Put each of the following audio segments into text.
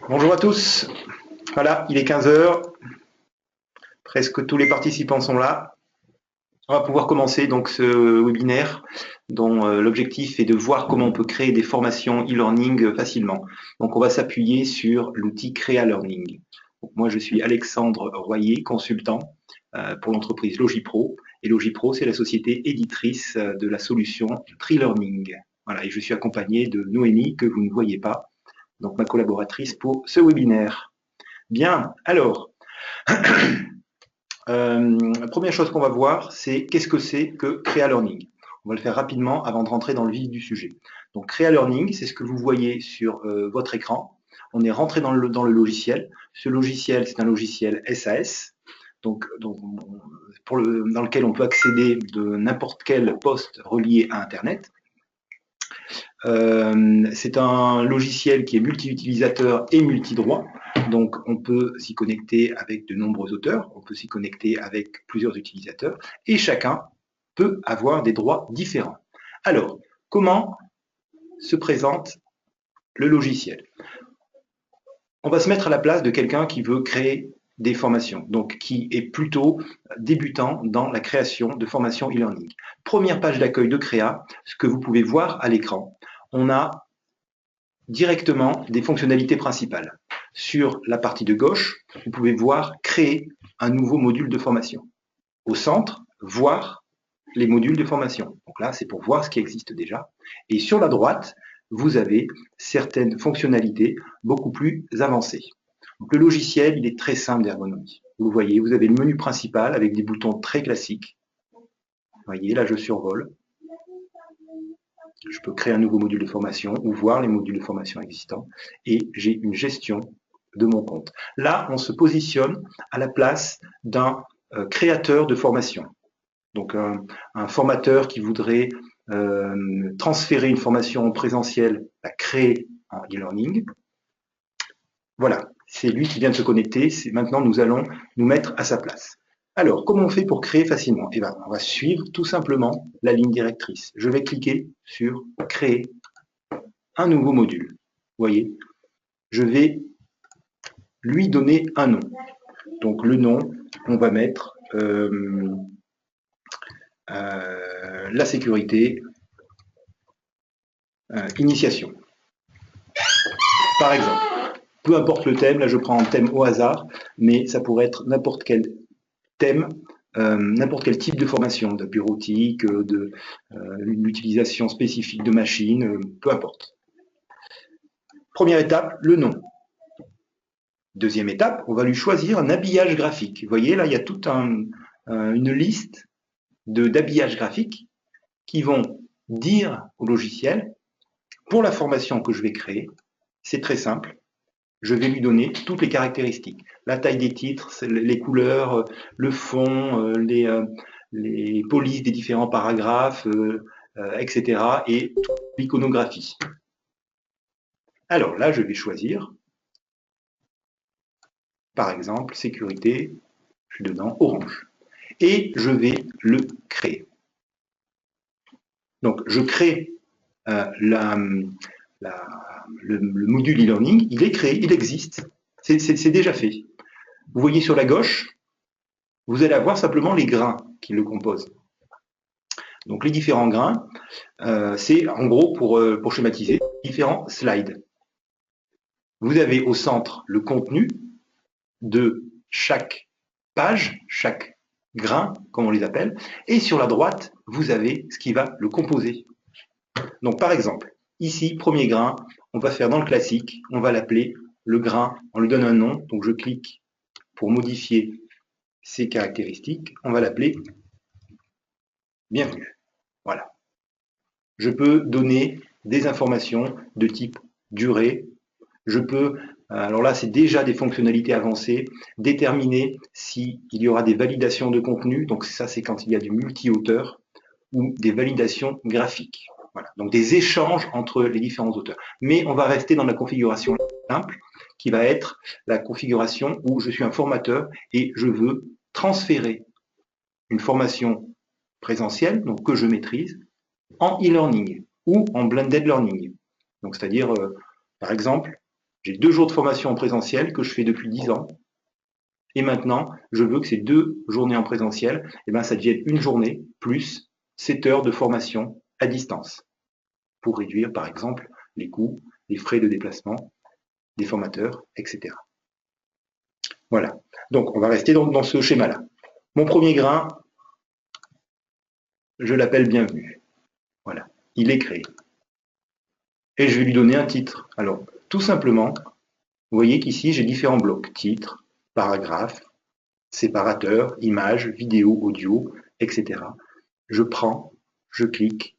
Bonjour à tous. Voilà, il est 15 heures. Presque tous les participants sont là. On va pouvoir commencer donc ce webinaire dont l'objectif est de voir comment on peut créer des formations e-learning facilement. Donc on va s'appuyer sur l'outil Crea Learning. Donc, moi je suis Alexandre Royer, consultant pour l'entreprise Logipro. Et Logipro, c'est la société éditrice de la solution Trilearning. Voilà, et je suis accompagné de Noémie, que vous ne voyez pas, donc ma collaboratrice pour ce webinaire. Bien, alors, la première chose qu'on va voir, c'est qu'est-ce que c'est que Crea Learning. On va le faire rapidement avant de rentrer dans le vif du sujet. Donc Crea Learning, c'est ce que vous voyez sur votre écran. On est rentré dans le logiciel. Ce logiciel, c'est un logiciel SAS, dans lequel on peut accéder de n'importe quel poste relié à Internet. C'est un logiciel qui est multi-utilisateur et multi-droit. Donc, on peut s'y connecter avec de nombreux auteurs, on peut s'y connecter avec plusieurs utilisateurs, et chacun peut avoir des droits différents. Alors, comment se présente le logiciel? On va se mettre à la place de quelqu'un qui veut créer des formations, donc qui est plutôt débutant dans la création de formations e-learning. Première page d'accueil de Créa, ce que vous pouvez voir à l'écran, on a directement des fonctionnalités principales. Sur la partie de gauche, vous pouvez voir créer un nouveau module de formation. Au centre, voir les modules de formation. Donc là, c'est pour voir ce qui existe déjà. Et sur la droite, vous avez certaines fonctionnalités beaucoup plus avancées. Donc le logiciel, il est très simple d'ergonomie. Vous voyez, vous avez le menu principal avec des boutons très classiques. Vous voyez, là, je survole. Je peux créer un nouveau module de formation ou voir les modules de formation existants et j'ai une gestion de mon compte. Là, on se positionne à la place d'un créateur de formation. Donc, un formateur qui voudrait transférer une formation en présentiel à créer en e-learning. Voilà, c'est lui qui vient de se connecter. Maintenant, nous allons nous mettre à sa place. Alors, comment on fait pour créer facilement? Eh bien, on va suivre tout simplement la ligne directrice. Je vais cliquer sur créer un nouveau module. Vous voyez, je vais lui donner un nom. Donc le nom, on va mettre la sécurité, initiation. Par exemple, peu importe le thème, là je prends un thème au hasard, mais ça pourrait être n'importe quel thème, n'importe quel type de formation, de bureautique, de l'utilisation spécifique de machines, peu importe. Première étape, le nom. Deuxième étape, on va lui choisir un habillage graphique. Vous voyez, là, il y a toute une liste d'habillages graphiques qui vont dire au logiciel, pour la formation que je vais créer, c'est très simple, je vais lui donner toutes les caractéristiques. La taille des titres, les couleurs, le fond, les polices des différents paragraphes, etc. et toute l'iconographie. Alors là, je vais choisir, par exemple, sécurité, je suis dedans, orange. Et je vais le créer. Donc, je crée le module e-learning, il est créé, il existe, c'est déjà fait. Vous voyez sur la gauche, vous allez avoir simplement les grains qui le composent. Donc les différents grains, c'est en gros, pour schématiser, différents slides. Vous avez au centre le contenu de chaque page, chaque grain, comme on les appelle, et sur la droite, vous avez ce qui va le composer. Donc par exemple, ici, premier grain, on va faire dans le classique, on va l'appeler le grain, on lui donne un nom, donc je clique pour modifier ses caractéristiques, on va l'appeler bienvenue. Voilà. Je peux donner des informations de type durée, je peux, alors là c'est déjà des fonctionnalités avancées, déterminer s'il y aura des validations de contenu, donc ça c'est quand il y a du multi-auteur, ou des validations graphiques. Voilà. Donc des échanges entre les différents auteurs. Mais on va rester dans la configuration simple, qui va être la configuration où je suis un formateur et je veux transférer une formation présentielle, donc que je maîtrise, en e-learning ou en blended learning. Donc c'est-à-dire, par exemple, J'ai 2 jours de formation en présentiel que je fais depuis 10 ans. Et maintenant, je veux que ces 2 journées en présentiel, eh ben, ça devienne une journée plus 7 heures de formation à distance pour réduire, par exemple, les coûts, les frais de déplacement des formateurs, etc. Voilà. Donc, on va rester dans ce schéma-là. Mon premier grain, je l'appelle bienvenue. Voilà. Il est créé. Et je vais lui donner un titre. Alors, tout simplement, vous voyez qu'ici, j'ai différents blocs. Titre, paragraphe, séparateur, image, vidéo, audio, etc. Je prends, je clique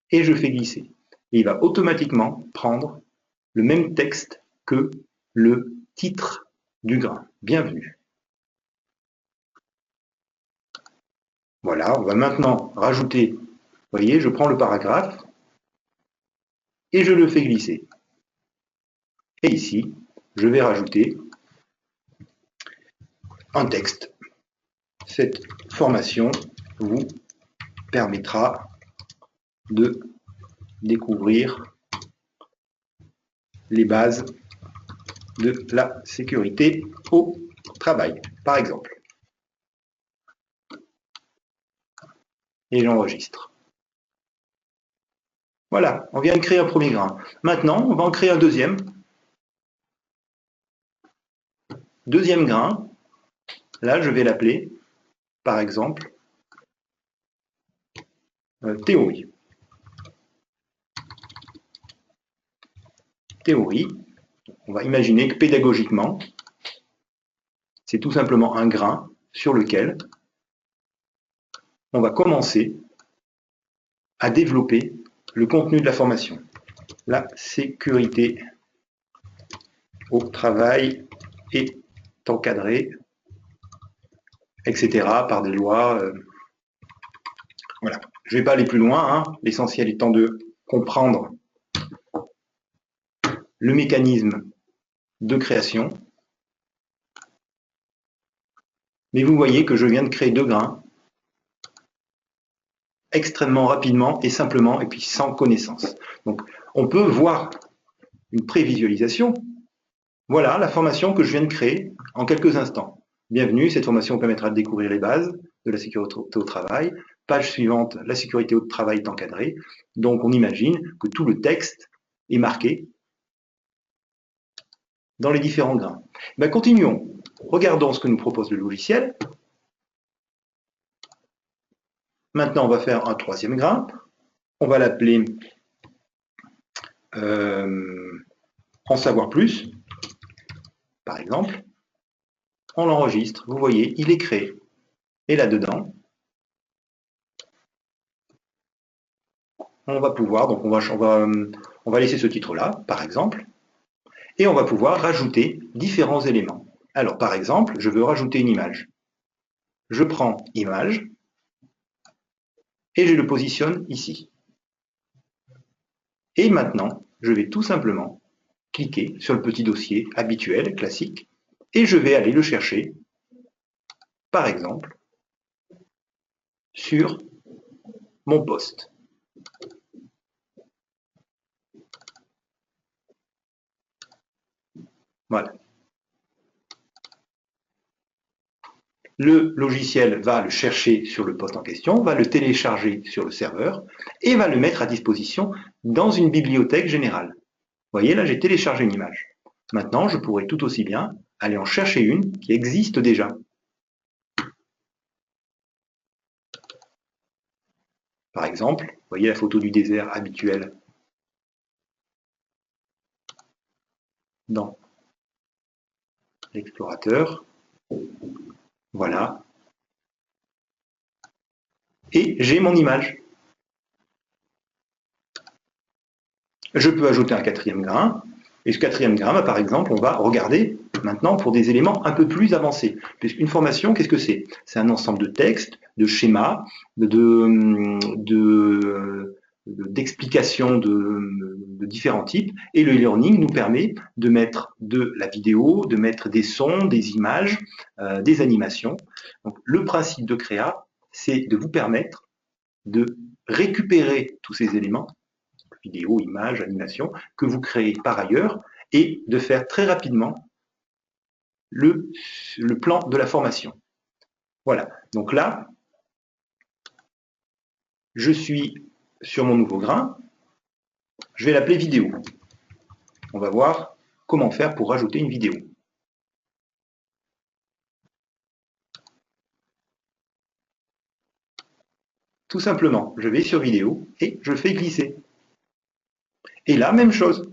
et je fais glisser. Et il va automatiquement prendre le même texte que le titre du grain. Bienvenue. Voilà, on va maintenant rajouter, vous voyez, je prends le paragraphe et je le fais glisser. Et ici, je vais rajouter un texte. Cette formation vous permettra de découvrir les bases de la sécurité au travail, par exemple. Et j'enregistre. Voilà, on vient de créer un premier grain. Maintenant, on va en créer un deuxième. Deuxième grain, là, je vais l'appeler, par exemple, théorie. Théorie, on va imaginer que pédagogiquement, c'est tout simplement un grain sur lequel on va commencer à développer le contenu de la formation. La sécurité au travail est encadrée, etc., par des lois. Voilà. Je ne vais pas aller plus loin, hein. L'essentiel étant de comprendre le mécanisme de création. Mais vous voyez que je viens de créer 2 grains extrêmement rapidement et simplement, et puis sans connaissance. Donc, on peut voir une prévisualisation. Voilà la formation que je viens de créer en quelques instants. Bienvenue, cette formation vous permettra de découvrir les bases de la sécurité au travail. Page suivante, la sécurité au travail est encadrée. Donc, on imagine que tout le texte est marqué dans les différents grains. Ben, continuons. Regardons ce que nous propose le logiciel. Maintenant, on va faire un 3e grain. On va l'appeler en savoir plus, par exemple. On l'enregistre. Vous voyez, il est créé. Et là-dedans, on va pouvoir, donc on va laisser ce titre-là, par exemple, et on va pouvoir rajouter différents éléments. Alors, par exemple, je veux rajouter une image. Je prends image et je le positionne ici. Et maintenant, je vais tout simplement cliquer sur le petit dossier habituel, classique, et je vais aller le chercher, par exemple, sur mon poste. Voilà. Le logiciel va le chercher sur le poste en question, va le télécharger sur le serveur et va le mettre à disposition dans une bibliothèque générale. Vous voyez, là, j'ai téléchargé une image. Maintenant, je pourrais tout aussi bien aller en chercher une qui existe déjà. Par exemple, vous voyez la photo du désert habituelle dans l'explorateur. Voilà. Et j'ai mon image. Je peux ajouter un 4e grain. Et ce 4e grain, par exemple, on va regarder maintenant pour des éléments un peu plus avancés. Puisqu'une formation, qu'est-ce que c'est? C'est un ensemble de textes, de schémas, d'explications de différents types. Et le e-learning nous permet de mettre de la vidéo, de mettre des sons, des images, des animations. Donc, le principe de Créa, c'est de vous permettre de récupérer tous ces éléments, vidéo, images, animations, que vous créez par ailleurs, et de faire très rapidement le plan de la formation. Voilà, donc là, je suis sur mon nouveau grain, je vais l'appeler vidéo. On va voir comment faire pour rajouter une vidéo. Tout simplement, je vais sur vidéo et je fais glisser. Et là, même chose.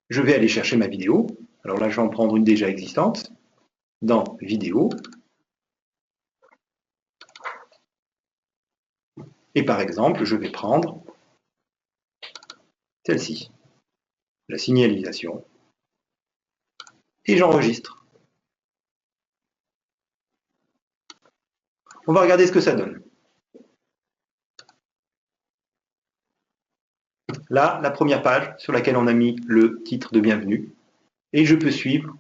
Je vais aller chercher ma vidéo. Alors là, je vais en prendre une déjà existante. Dans vidéo. Et par exemple, je vais prendre celle-ci, la signalisation. Et j'enregistre. On va regarder ce que ça donne. Là, la première page sur laquelle on a mis le titre de bienvenue. Et je peux suivre,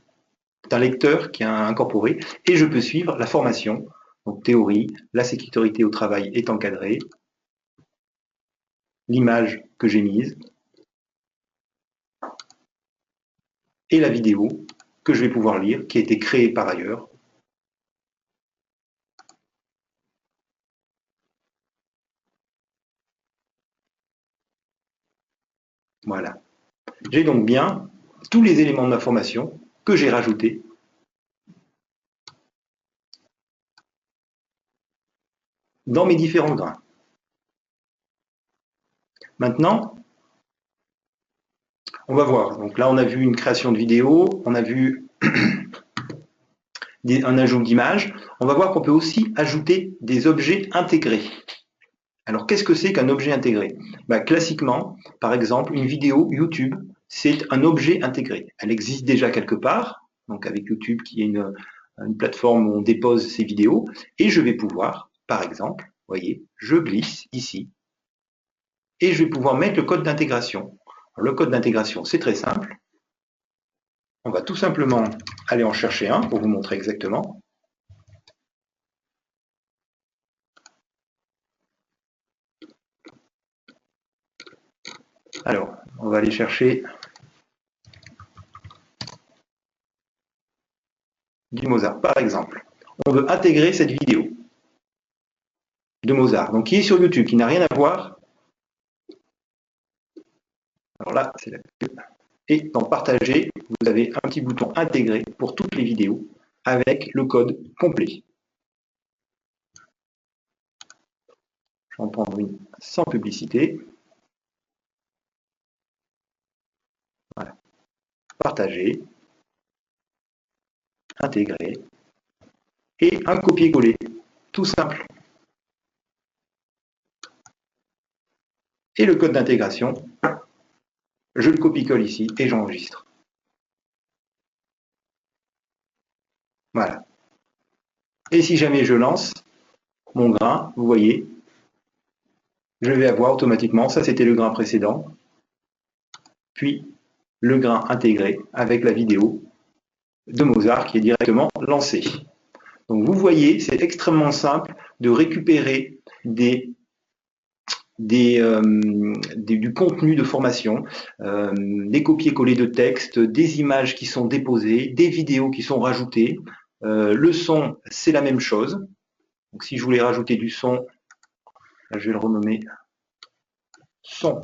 c'est un lecteur qui a incorporé, et je peux suivre la formation. Donc théorie, la sécurité au travail est encadrée, l'image que j'ai mise, et la vidéo que je vais pouvoir lire, qui a été créée par ailleurs. Voilà. J'ai donc bien tous les éléments de ma formation que j'ai rajoutés dans mes différents grains. Maintenant, on va voir. Donc là, on a vu une création de vidéo, on a vu un ajout d'images. On va voir qu'on peut aussi ajouter des objets intégrés. Alors, qu'est-ce que c'est qu'un objet intégré? Classiquement, par exemple, une vidéo YouTube, c'est un objet intégré. Elle existe déjà quelque part, donc avec YouTube qui est une plateforme où on dépose ses vidéos, et je vais pouvoir, par exemple, voyez, je glisse ici, et je vais pouvoir mettre le code d'intégration. Le code d'intégration, c'est très simple. On va tout simplement aller en chercher un pour vous montrer exactement. Alors, on va aller chercher du Mozart, par exemple. On veut intégrer cette vidéo de Mozart, donc qui est sur YouTube, qui n'a rien à voir. Alors là, c'est la pub. Et dans Partager, vous avez un petit bouton Intégrer pour toutes les vidéos avec le code complet. Je vais en prendre une sans publicité. Voilà. Partager, Intégrer et un copier-coller, tout simple. Et le code d'intégration, je le copie-colle ici et j'enregistre. Voilà. Et si jamais je lance mon grain, vous voyez, je vais avoir automatiquement, ça c'était le grain précédent, puis le grain intégré avec la vidéo de Mozart qui est directement lancée. Donc vous voyez, c'est extrêmement simple de récupérer du contenu de formation, des copier-coller de texte, des images qui sont déposées, des vidéos qui sont rajoutées. Le son, c'est la même chose. Donc si je voulais rajouter du son, là, je vais le renommer son.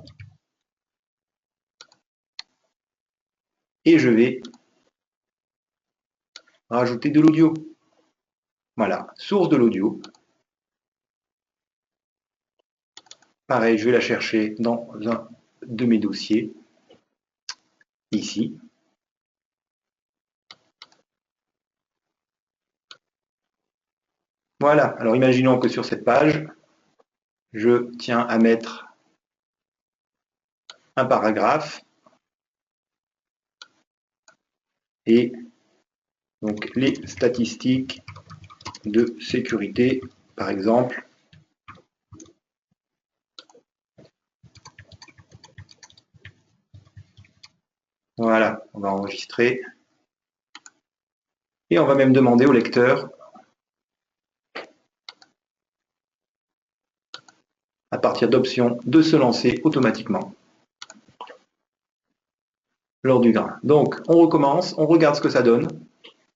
Et je vais rajouter de l'audio. Voilà, source de l'audio. Pareil, je vais la chercher dans un de mes dossiers, ici. Voilà, alors imaginons que sur cette page, je tiens à mettre un paragraphe et donc les statistiques de sécurité, par exemple. Voilà, on va enregistrer. Et on va même demander au lecteur à partir d'options de se lancer automatiquement. lors du grain. Donc, on recommence, on regarde ce que ça donne.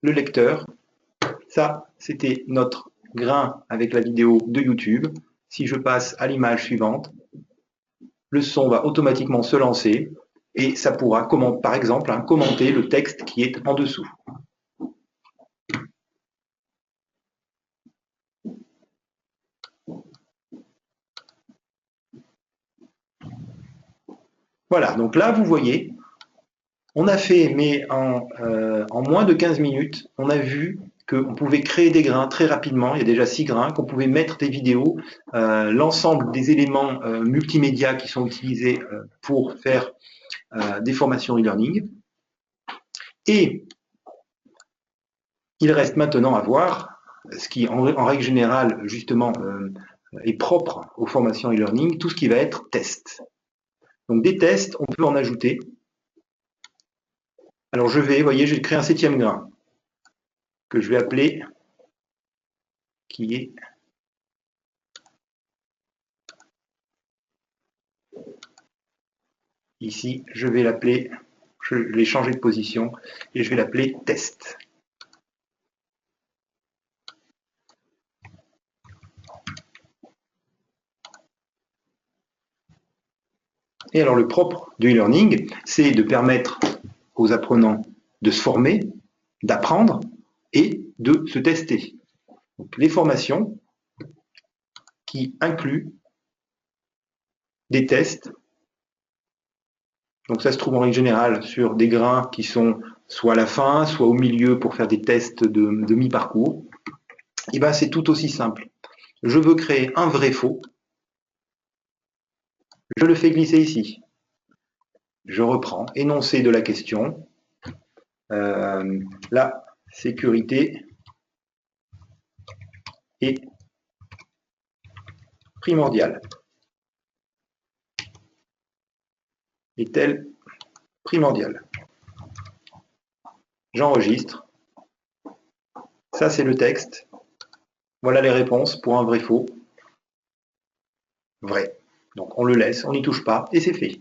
Le lecteur, ça, c'était notre grain avec la vidéo de YouTube. Si je passe à l'image suivante, le son va automatiquement se lancer et ça pourra, par exemple, commenter le texte qui est en dessous. Voilà, donc là, vous voyez, on a fait, mais en moins de 15 minutes, on a vu qu'on pouvait créer des grains très rapidement, il y a déjà 6 grains, qu'on pouvait mettre des vidéos, l'ensemble des éléments multimédia qui sont utilisés pour faire des formations e-learning. Et il reste maintenant à voir ce qui, en règle générale, justement, est propre aux formations e-learning, tout ce qui va être test. Donc des tests, on peut en ajouter. Alors vous voyez, j'ai créé un 7e grain que je vais appeler, qui est ici, je vais l'appeler, je l'ai changé de position et je vais l'appeler test. Et alors le propre du e-learning, c'est de permettre aux apprenants de se former, d'apprendre et de se tester. Donc, les formations qui incluent des tests. Donc ça se trouve en règle générale sur des grains qui sont soit à la fin, soit au milieu pour faire des tests de mi-parcours. Et bien c'est tout aussi simple. Je veux créer un vrai-faux. Je le fais glisser ici. Je reprends, énoncé de la question. La sécurité est primordiale. Est-elle primordiale? J'enregistre. Ça, c'est le texte. Voilà les réponses pour un vrai-faux. Vrai. Donc, on le laisse, on n'y touche pas, et c'est fait.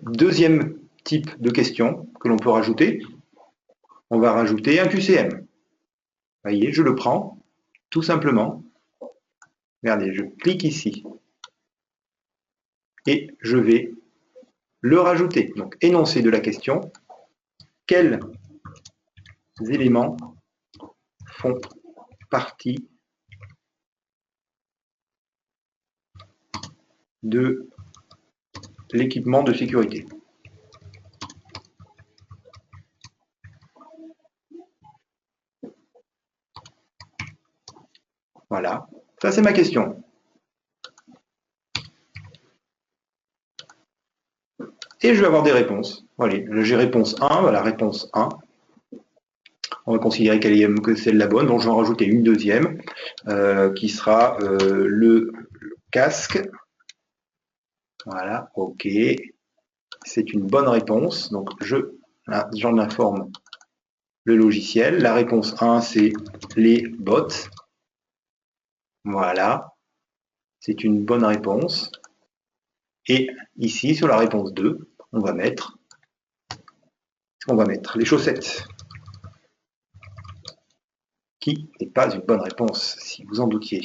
Deuxième type de question que l'on peut rajouter, on va rajouter un QCM. Vous voyez, je le prends, tout simplement. Regardez, je clique ici. Et je vais le rajouter. Donc, énoncé de la question. Quels éléments font partie de l'équipement de sécurité? Voilà, ça c'est ma question. Et je vais avoir des réponses. Voilà, j'ai réponse 1, voilà, réponse 1. On va considérer que c'est la bonne, donc je vais en rajouter une deuxième, qui sera le casque. Voilà, ok. C'est une bonne réponse, donc j'en informe le logiciel. La réponse 1, c'est les bots. Voilà, c'est une bonne réponse. Et ici, sur la réponse 2, on va mettre les chaussettes, qui n'est pas une bonne réponse, si vous en doutiez.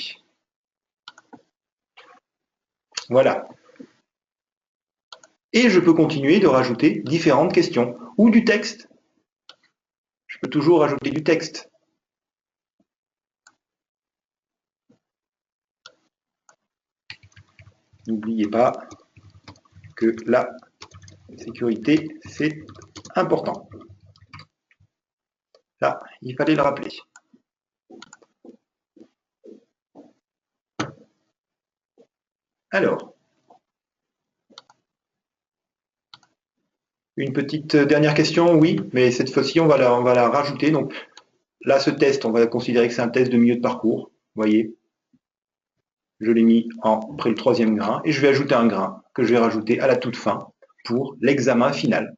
Voilà. Et je peux continuer de rajouter différentes questions, ou du texte. Je peux toujours rajouter du texte. N'oubliez pas que la sécurité, c'est important. Ça, il fallait le rappeler. Alors, une petite dernière question, oui, mais cette fois-ci, on va la rajouter. Donc là, ce test, on va considérer que c'est un test de milieu de parcours. Vous voyez, je l'ai mis après le 3e grain, et je vais ajouter un grain que je vais rajouter à la toute fin pour l'examen final.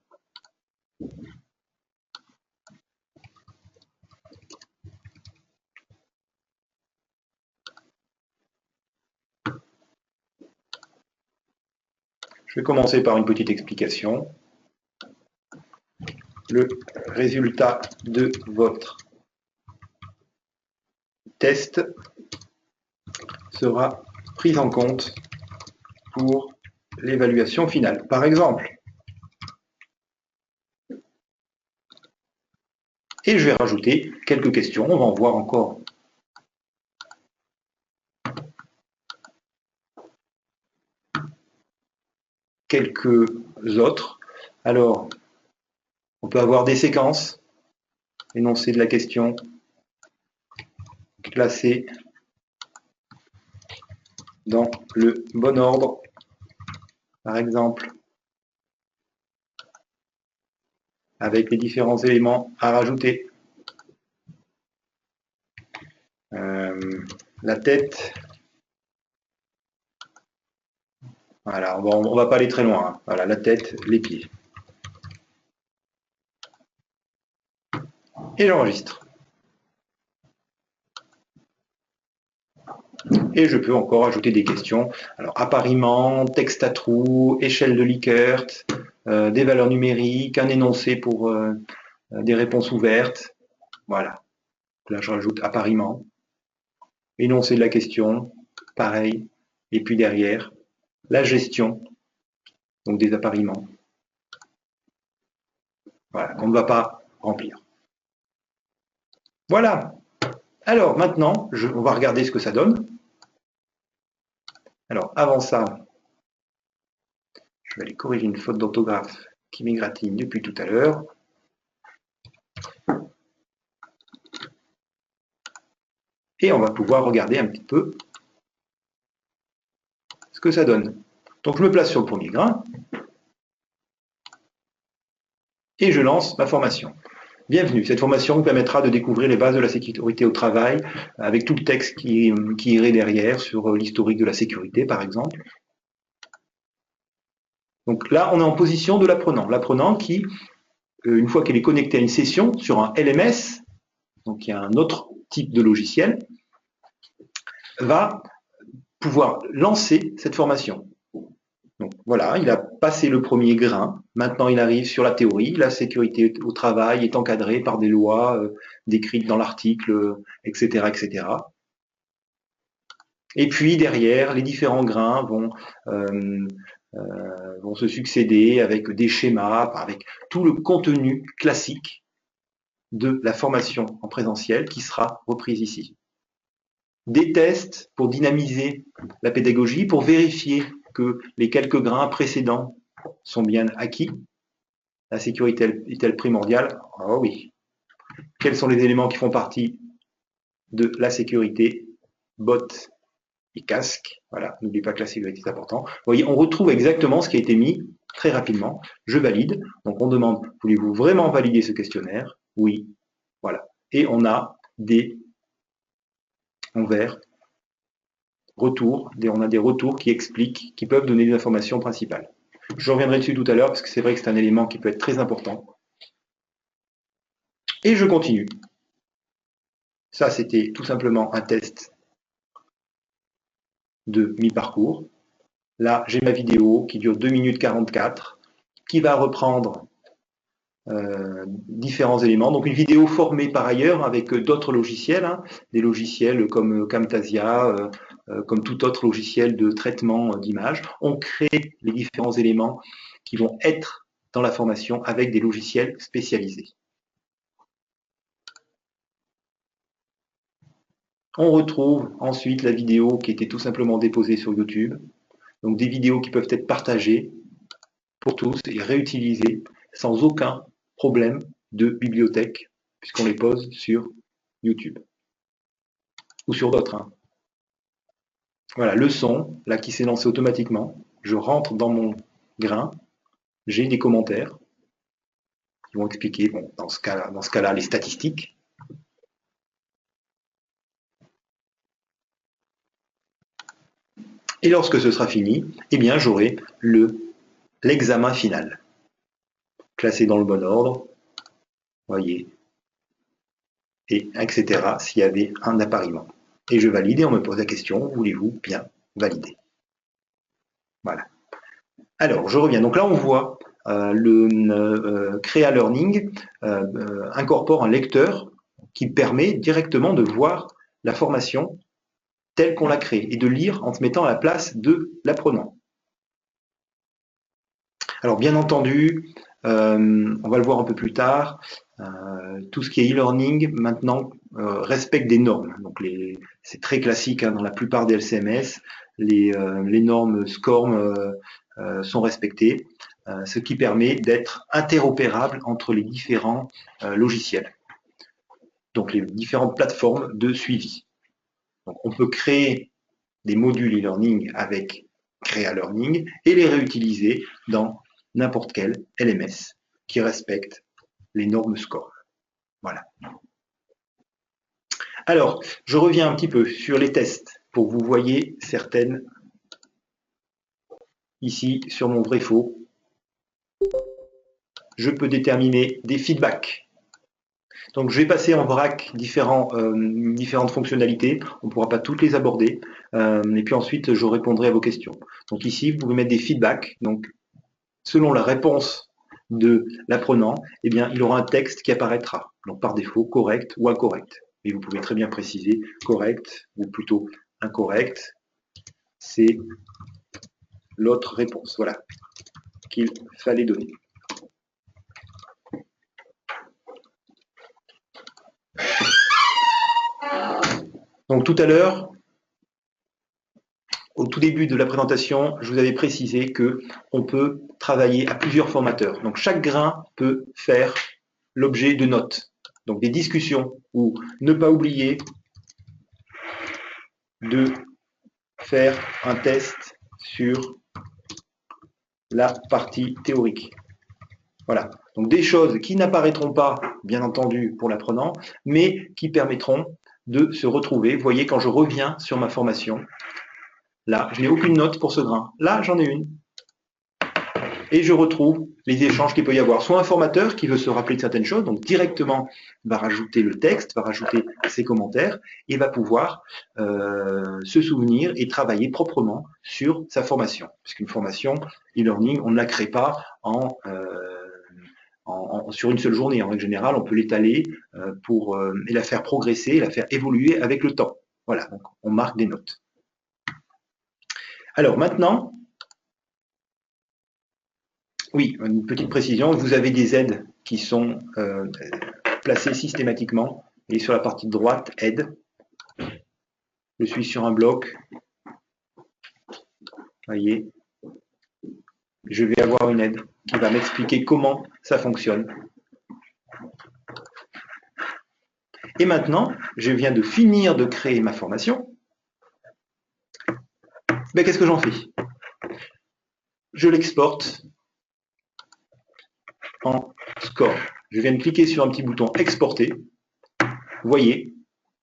Je vais commencer par une petite explication. le résultat de votre test sera pris en compte pour l'évaluation finale. Par exemple, et je vais rajouter quelques questions, on va en voir encore quelques autres. Alors, on peut avoir des séquences, énoncé de la question, classées dans le bon ordre, par exemple, avec les différents éléments à rajouter. La tête, voilà, on va pas aller très loin, hein. Voilà, la tête, les pieds. Et j'enregistre. Et je peux encore ajouter des questions. Alors, appariement, texte à trous, échelle de Likert, des valeurs numériques, un énoncé pour des réponses ouvertes. Voilà. Là, je rajoute appariement. Énoncé de la question, pareil. Et puis derrière, la gestion, donc des appariements. Voilà, qu'on ne va pas remplir. Voilà. Alors maintenant, on va regarder ce que ça donne. Alors avant ça, je vais aller corriger une faute d'orthographe qui m'égratigne depuis tout à l'heure. Et on va pouvoir regarder un petit peu ce que ça donne. Donc je me place sur le premier grain et je lance ma formation. Bienvenue, cette formation vous permettra de découvrir les bases de la sécurité au travail avec tout le texte qui irait derrière sur l'historique de la sécurité par exemple. Donc là on est en position de l'apprenant. L'apprenant qui, une fois qu'elle est connectée à une session sur un LMS, donc il y a un autre type de logiciel, va pouvoir lancer cette formation. Donc voilà, il a passé le premier grain, maintenant il arrive sur la théorie, la sécurité au travail est encadrée par des lois décrites dans l'article, etc., etc. Et puis derrière, les différents grains vont se succéder avec des schémas, avec tout le contenu classique de la formation en présentiel qui sera reprise ici. Des tests pour dynamiser la pédagogie, pour vérifier que les quelques grains précédents sont bien acquis. La sécurité est-elle primordiale? Oh oui. Quels sont les éléments qui font partie de la sécurité? Bottes et casque. Voilà, n'oubliez pas que la sécurité est important. Vous voyez, on retrouve exactement ce qui a été mis très rapidement. Je valide. Donc on demande, voulez-vous vraiment valider ce questionnaire? Oui. Voilà. Et on a des retours, on a des retours qui expliquent, qui peuvent donner des informations principales. Je reviendrai dessus tout à l'heure parce que c'est vrai que c'est un élément qui peut être très important. Et je continue. Ça, c'était tout simplement un test de mi-parcours. Là, j'ai ma vidéo qui dure 2 minutes 44, qui va reprendre différents éléments. Donc une vidéo formée par ailleurs avec d'autres logiciels, hein, des logiciels comme Camtasia, comme tout autre logiciel de traitement d'image. On crée les différents éléments qui vont être dans la formation avec des logiciels spécialisés. On retrouve ensuite la vidéo qui était tout simplement déposée sur YouTube. Donc des vidéos qui peuvent être partagées pour tous et réutilisées sans aucun problème de bibliothèque, puisqu'on les pose sur YouTube. Ou sur d'autres. Hein. Voilà, le son, là, qui s'est lancé automatiquement. Je rentre dans mon grain, j'ai des commentaires qui vont expliquer, bon, dans ce cas-là, les statistiques. Et lorsque ce sera fini, eh bien, j'aurai l'examen final. Classé dans le bon ordre, voyez, et etc. s'il y avait un appariement. Et je valide et on me pose la question, voulez-vous bien valider? Voilà. Alors, je reviens. Donc là, on voit le Crea Learning incorpore un lecteur qui permet directement de voir la formation telle qu'on l'a créée et de lire en se mettant à la place de l'apprenant. Alors bien entendu, on va le voir un peu plus tard, tout ce qui est e-learning maintenant respecte des normes. Donc c'est très classique dans la plupart des LCMS, les normes SCORM sont respectées, ce qui permet d'être interopérable entre les différents logiciels, donc les différentes plateformes de suivi. Donc on peut créer des modules e-learning avec Crea Learning et les réutiliser dans n'importe quel LMS qui respecte les normes SCORM. Voilà. Alors, je reviens un petit peu sur les tests pour que vous voyez certaines ici sur mon vrai-faux. Je peux déterminer des feedbacks. Donc, je vais passer en vrac différentes fonctionnalités. On ne pourra pas toutes les aborder. Et puis ensuite, je répondrai à vos questions. Donc ici, vous pouvez mettre des feedbacks. Donc, selon la réponse de l'apprenant, eh bien, il aura un texte qui apparaîtra. Donc, par défaut, correct ou incorrect. Et vous pouvez très bien préciser correct ou plutôt incorrect. C'est l'autre réponse, voilà, qu'il fallait donner. Donc tout à l'heure, au tout début de la présentation, je vous avais précisé que on peut travailler à plusieurs formateurs. Donc chaque grain peut faire l'objet de notes, donc des discussions, ou ne pas oublier de faire un test sur la partie théorique. Voilà, donc des choses qui n'apparaîtront pas, bien entendu, pour l'apprenant, mais qui permettront de se retrouver. Vous voyez, quand je reviens sur ma formation, là, je n'ai aucune note pour ce grain. Là, j'en ai une. Et je retrouve les échanges qu'il peut y avoir. Soit un formateur qui veut se rappeler de certaines choses, donc directement va rajouter le texte, va rajouter ses commentaires, et va pouvoir se souvenir et travailler proprement sur sa formation. Puisqu'une formation e-learning, on ne la crée pas sur une seule journée. En règle générale, on peut l'étaler et la faire progresser, la faire évoluer avec le temps. Voilà, donc on marque des notes. Alors maintenant, oui, une petite précision, vous avez des aides qui sont placées systématiquement. Et sur la partie droite, aide. Je suis sur un bloc. Voyez, je vais avoir une aide qui va m'expliquer comment ça fonctionne. Et maintenant, je viens de finir de créer ma formation. Ben, qu'est-ce que j'en fais? Je l'exporte en score. Je viens de cliquer sur un petit bouton exporter. Vous voyez,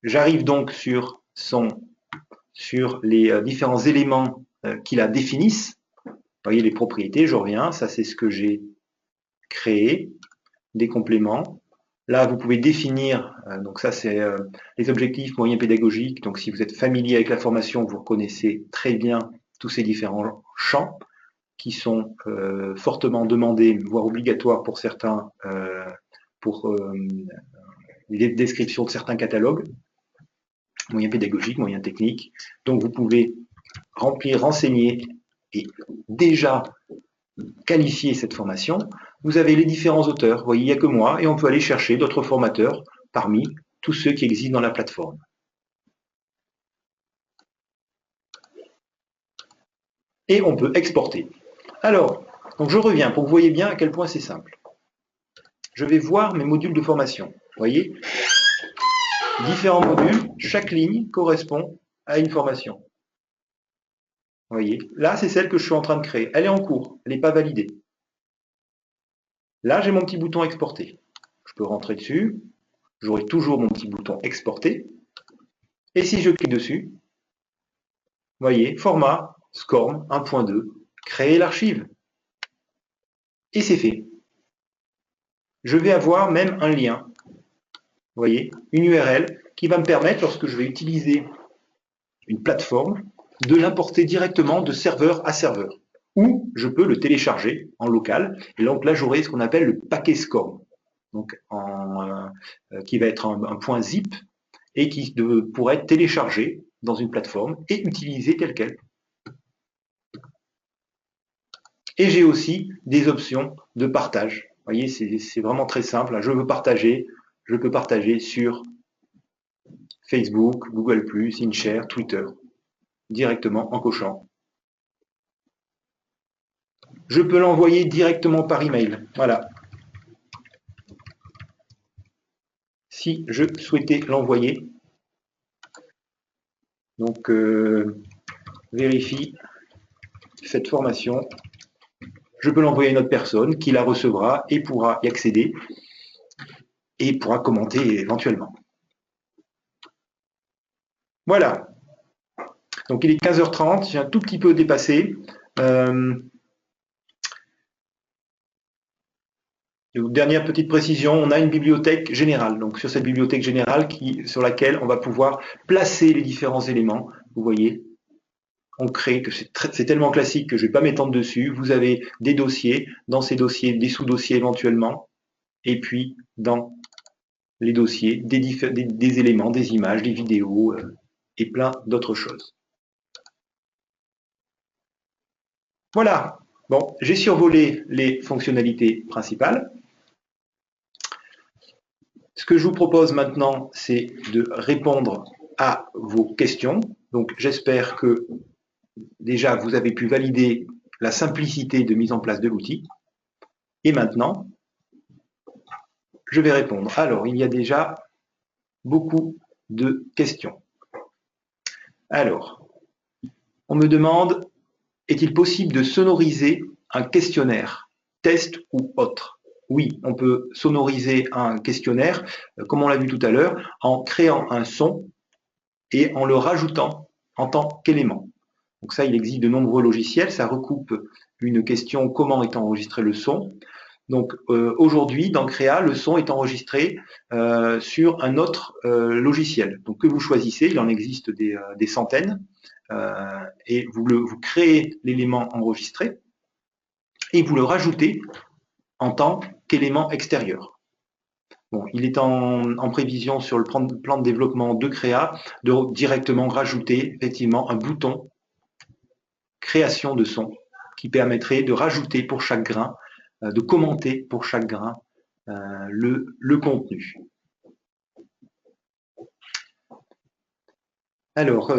j'arrive donc sur les différents éléments qui la définissent. Vous voyez les propriétés, je reviens, ça c'est ce que j'ai créé, des compléments. Là, vous pouvez définir, donc ça c'est les objectifs moyens pédagogiques. Donc si vous êtes familier avec la formation, vous reconnaissez très bien tous ces différents champs qui sont fortement demandés, voire obligatoires pour certains, pour les descriptions de certains catalogues, moyens pédagogiques, moyens techniques. Donc vous pouvez remplir, renseigner et déjà qualifier cette formation. Vous avez les différents auteurs, vous voyez, il n'y a que moi, et on peut aller chercher d'autres formateurs parmi tous ceux qui existent dans la plateforme. Et on peut exporter. Alors, donc je reviens pour que vous voyez bien à quel point c'est simple. Je vais voir mes modules de formation. Vous voyez, différents modules, chaque ligne correspond à une formation. Vous voyez, là c'est celle que je suis en train de créer. Elle est en cours, elle n'est pas validée. Là j'ai mon petit bouton exporter. Je peux rentrer dessus, j'aurai toujours mon petit bouton exporter. Et si je clique dessus, vous voyez, format SCORM 1.2, créer l'archive. Et c'est fait. Je vais avoir même un lien, vous voyez, une URL qui va me permettre, lorsque je vais utiliser une plateforme, de l'importer directement de serveur à serveur. ou je peux le télécharger en local. Et donc là, j'aurai ce qu'on appelle le paquet SCORM, donc qui va être un point zip et qui pourrait être téléchargé dans une plateforme et utilisé tel quel. Et j'ai aussi des options de partage. Vous voyez, c'est vraiment très simple. Je veux partager, je peux partager sur Facebook, Google+, InShare, Twitter, directement en cochant. Je peux l'envoyer directement par email. Voilà. Si je souhaitais l'envoyer, donc vérifie cette formation. Je peux l'envoyer à une autre personne qui la recevra et pourra y accéder et pourra commenter éventuellement. Voilà. Donc il est 15h30, j'ai un tout petit peu dépassé. Dernière petite précision, on a une bibliothèque générale. Donc sur cette bibliothèque générale sur laquelle on va pouvoir placer les différents éléments. Vous voyez, on crée, que c'est tellement classique que je ne vais pas m'étendre dessus. Vous avez des dossiers, dans ces dossiers, des sous-dossiers éventuellement, et puis dans les dossiers, des éléments, des images, des vidéos et plein d'autres choses. Voilà, bon, j'ai survolé les fonctionnalités principales. Ce que je vous propose maintenant, c'est de répondre à vos questions. Donc j'espère que déjà vous avez pu valider la simplicité de mise en place de l'outil. Et maintenant, je vais répondre. Alors, il y a déjà beaucoup de questions. Alors, on me demande, est-il possible de sonoriser un questionnaire, test ou autre? Oui, on peut sonoriser un questionnaire, comme on l'a vu tout à l'heure, en créant un son et en le rajoutant en tant qu'élément. Donc ça, il existe de nombreux logiciels, ça recoupe une question comment est enregistré le son. Donc aujourd'hui, dans Créa, le son est enregistré sur un autre logiciel. Donc que vous choisissez, il en existe des centaines, et vous créez l'élément enregistré et vous le rajoutez en tant qu'élément extérieur. Bon, il est en prévision sur le plan de développement de Créa de directement rajouter effectivement un bouton création de son qui permettrait de rajouter pour chaque grain, de commenter pour chaque grain le contenu. Alors,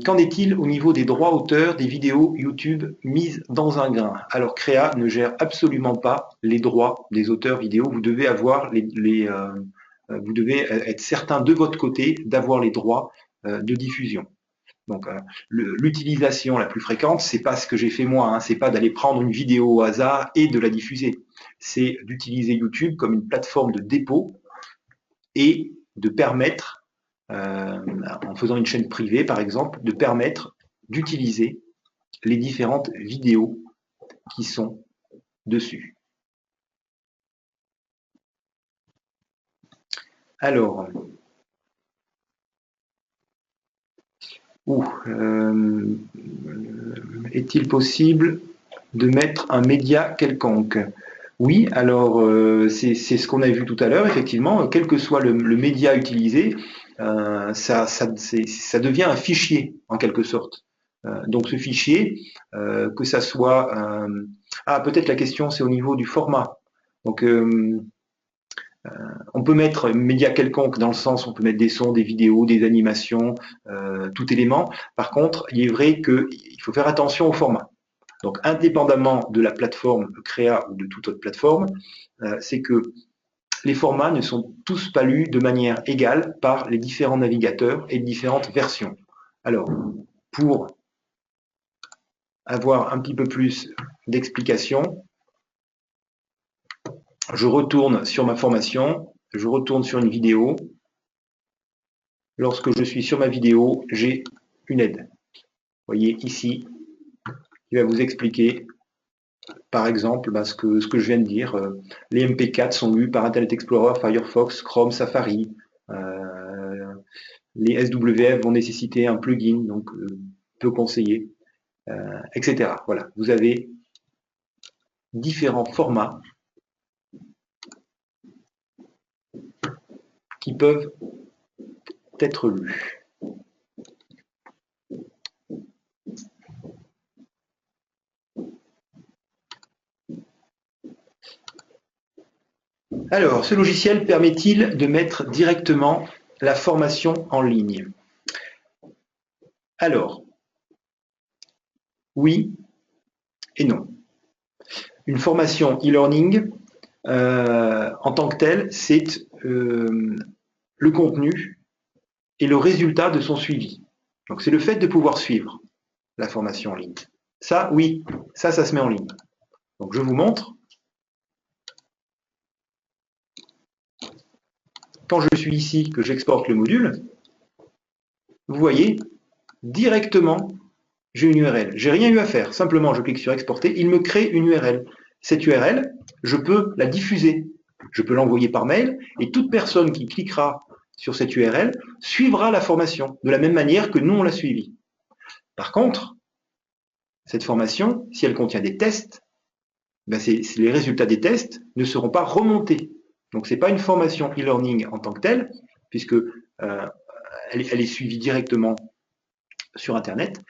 qu'en est-il au niveau des droits auteur des vidéos YouTube mises dans un grain? Alors, Créa ne gère absolument pas les droits des auteurs vidéo. Vous devez avoir vous devez être certain de votre côté d'avoir les droits de diffusion. Donc, l'utilisation la plus fréquente, c'est pas ce que j'ai fait moi, hein, c'est pas d'aller prendre une vidéo au hasard et de la diffuser. C'est d'utiliser YouTube comme une plateforme de dépôt et de permettre, en faisant une chaîne privée par exemple, de permettre d'utiliser les différentes vidéos qui sont dessus. Alors, est-il possible de mettre un média quelconque? Oui, alors c'est ce qu'on a vu tout à l'heure, effectivement, quel que soit le média utilisé, ça devient un fichier en quelque sorte. Donc ce fichier, que ça soit... peut-être la question c'est au niveau du format. Donc on peut mettre média quelconque dans le sens où on peut mettre des sons, des vidéos, des animations, tout élément. Par contre, il est vrai qu'il faut faire attention au format. Donc, indépendamment de la plateforme Créa ou de toute autre plateforme, c'est que les formats ne sont tous pas lus de manière égale par les différents navigateurs et différentes versions. Alors, pour avoir un petit peu plus d'explications, je retourne sur ma formation, je retourne sur une vidéo. Lorsque je suis sur ma vidéo, j'ai une aide. Vous voyez ici, qui va vous expliquer, par exemple, ce que je viens de dire. Les MP4 sont lus par Internet Explorer, Firefox, Chrome, Safari. Les SWF vont nécessiter un plugin, donc peu conseillé, etc. Voilà, vous avez différents formats qui peuvent être lus. Alors, ce logiciel permet-il de mettre directement la formation en ligne? Alors, oui et non. Une formation e-learning, en tant que telle, c'est le contenu et le résultat de son suivi. Donc, c'est le fait de pouvoir suivre la formation en ligne. Ça, oui, ça se met en ligne. Donc, je vous montre. Quand je suis ici, que j'exporte le module, vous voyez, directement, j'ai une URL. J'ai rien eu à faire. Simplement, je clique sur exporter. Il me crée une URL. Cette URL, je peux la diffuser. Je peux l'envoyer par mail et toute personne qui cliquera sur cette URL suivra la formation de la même manière que nous, on l'a suivie. Par contre, cette formation, si elle contient des tests, ben les résultats des tests ne seront pas remontés. Donc, ce n'est pas une formation e-learning en tant que telle, puisque elle est suivie directement sur Internet.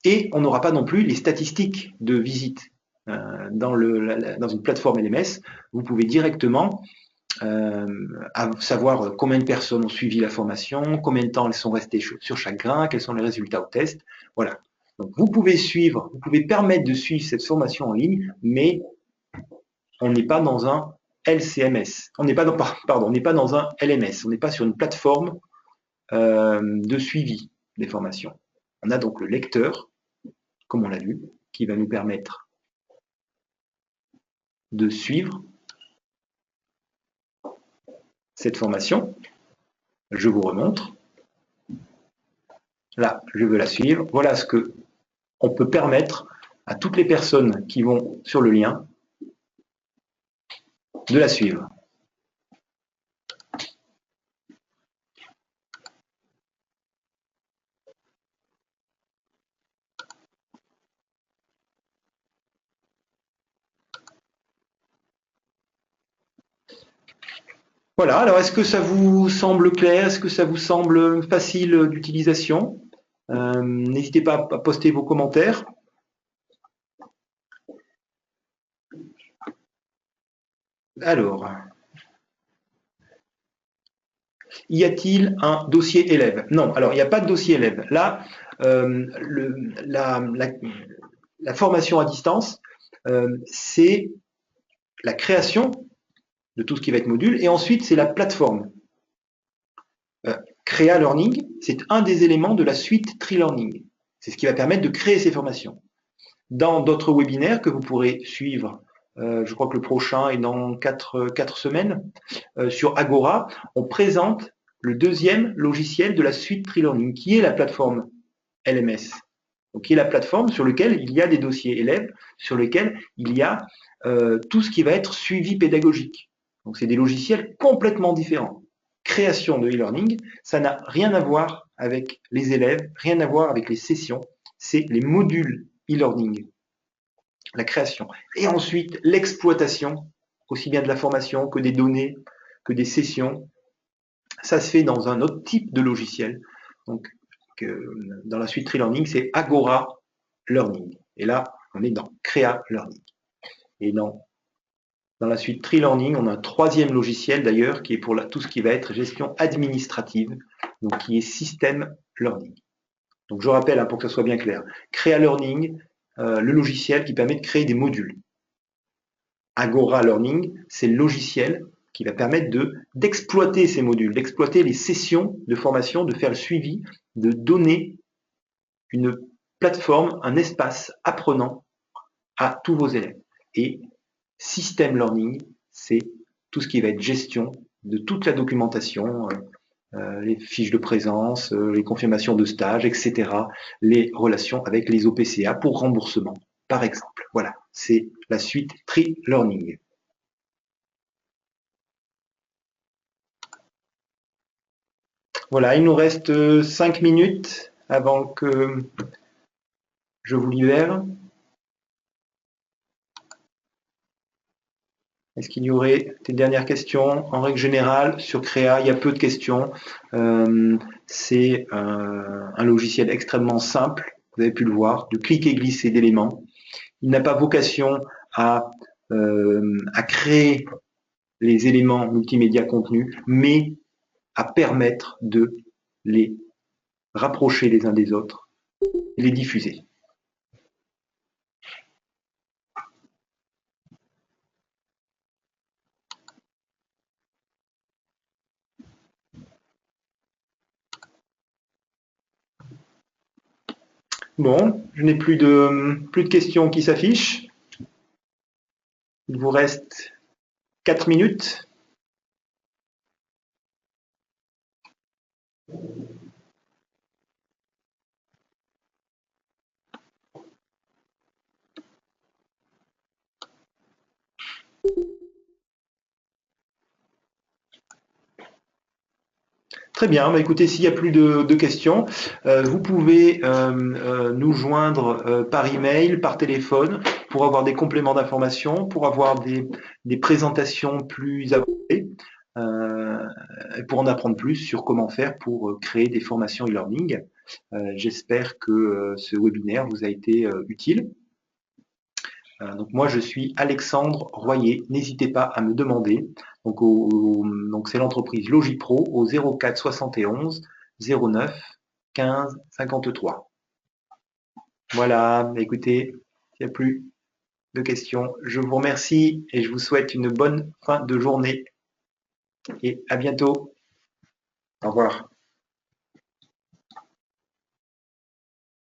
Et on n'aura pas non plus les statistiques de visite. Dans une plateforme LMS, vous pouvez directement savoir combien de personnes ont suivi la formation, combien de temps elles sont restées sur chaque grain, quels sont les résultats au test. Voilà. Donc vous pouvez suivre, vous pouvez permettre de suivre cette formation en ligne, mais on n'est pas dans un LCMS. On n'est pas dans, pardon, on n'est pas dans un LMS. On n'est pas sur une plateforme de suivi des formations. On a donc le lecteur, comme on l'a vu, qui va nous permettre de suivre cette formation. Je vous remontre. Là, je veux la suivre. Voilà ce que on peut permettre à toutes les personnes qui vont sur le lien de la suivre. Voilà, alors est-ce que ça vous semble clair? Est-ce que ça vous semble facile d'utilisation? N'hésitez pas à poster vos commentaires. Alors, y a-t-il un dossier élève? Non, alors il n'y a pas de dossier élève. Là, la formation à distance, c'est la création de tout ce qui va être module, et ensuite c'est la plateforme. Créa Learning, c'est un des éléments de la suite Tri-Learning. C'est ce qui va permettre de créer ces formations. Dans d'autres webinaires que vous pourrez suivre, je crois que le prochain est dans 4 semaines, sur Agora, on présente le deuxième logiciel de la suite Tri-Learning, qui est la plateforme LMS. Donc, qui est la plateforme sur laquelle il y a des dossiers élèves, sur lesquels il y a tout ce qui va être suivi pédagogique. Donc, c'est des logiciels complètement différents. Création de e-learning, ça n'a rien à voir avec les élèves, rien à voir avec les sessions, c'est les modules e-learning, la création. Et ensuite, l'exploitation, aussi bien de la formation que des données, que des sessions, ça se fait dans un autre type de logiciel. Donc, dans la suite Tri-Learning, c'est Agora Learning. Et là, on est dans Créa Learning. Et dans la suite Tri-Learning, on a un troisième logiciel d'ailleurs qui est pour tout ce qui va être gestion administrative, donc qui est System Learning. Donc je rappelle, hein, pour que ça soit bien clair, Créa Learning, le logiciel qui permet de créer des modules. Agora Learning, c'est le logiciel qui va permettre d'exploiter ces modules, d'exploiter les sessions de formation, de faire le suivi, de donner une plateforme, un espace apprenant à tous vos élèves. Et System Learning, c'est tout ce qui va être gestion de toute la documentation, les fiches de présence, les confirmations de stage, etc., les relations avec les OPCA pour remboursement, par exemple. Voilà, c'est la suite Tri-Learning. Voilà, il nous reste 5 minutes avant que je vous libère. Est-ce qu'il y aurait des dernières questions? En règle générale, sur Créa, il y a peu de questions. C'est un logiciel extrêmement simple, vous avez pu le voir, de clic et glisser d'éléments. Il n'a pas vocation à créer les éléments multimédia contenus, mais à permettre de les rapprocher les uns des autres et les diffuser. Bon, je n'ai plus de questions qui s'affichent. Il vous reste 4 minutes. Très bien, bah écoutez, s'il n'y a plus de questions, vous pouvez nous joindre par email, par téléphone, pour avoir des compléments d'information, pour avoir des présentations plus avancées, et pour en apprendre plus sur comment faire pour créer des formations e-learning. J'espère que ce webinaire vous a été utile. Donc moi, je suis Alexandre Royer. N'hésitez pas à me demander. Donc c'est l'entreprise Logipro au 04 71 09 15 53. Voilà, écoutez, il n'y a plus de questions. Je vous remercie et je vous souhaite une bonne fin de journée. Et à bientôt. Au revoir.